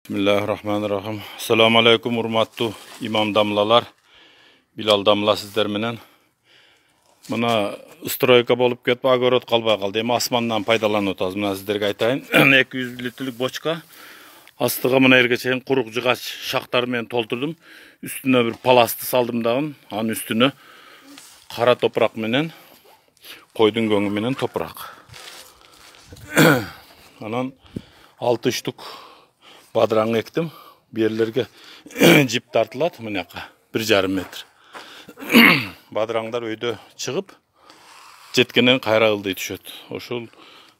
Bismillahirrahmanirrahim. Assalamu alaikum urmattu imam damlalar, Bilal damla sizler menen. Mına stroyka bolup ketip agorot kalbay kaldı. Эми asmandan пайдаланып атабыз. Мына сиздерге айтайын. 200 литрлік бочка. Астыга мына жерге чейин курук жыгач шактар менен толтурдум. Үстүнө бир паласты салдым дагы. Анын үстүнө кара топурак менен, койдун көңү менен топурак. Анан 6 штук badırang ektim. Bir yerlerge jip tartılат, mınaka 1,5 metr. Badıranglar öydө çıgıp, jetkenden kayra ıldıy düşöt. Oşul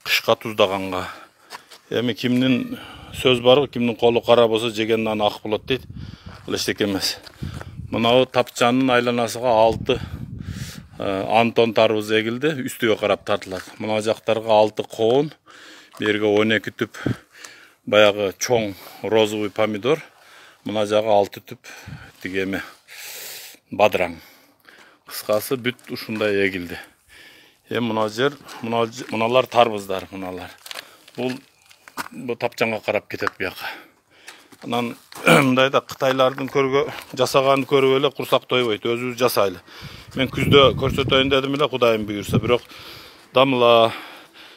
kışka tuzdaganга. Эми kimnin söz barı, kimnin kolu kara bolsa jegenden ak bolot deyt. Бұл eştek emes. Mınağı tapçanın aylanasıga 6 Anton tarvız egildi, üstüge karap tartılat. Mına jaktarga 6 koğun, berge 12 tüp баягы чоң розовый помидор, мына жагы 6 түп тигеме бадыраң. Кыскасы бүт ушундай эгилди. Мына жер, мыналар тарбыздар, мыналар. Бул тапчанга карап кетет бияка. Анан мындайда Кытайлардын жасаганын көрүп эле курсак тойбойт, өзүбүз жасайлы. Мен күздө көрсөтөйүн дедим эле, Кудайым буйурса, бирок дамла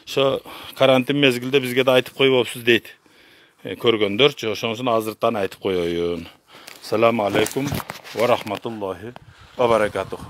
ошо карантин мезгилде бизге да айтып койбопсуз дейт. Көргөндөрчү, ошонусун азыртан айтып коеюн. Assalamu alaikum ve rahmetullahi ve berekatuhu.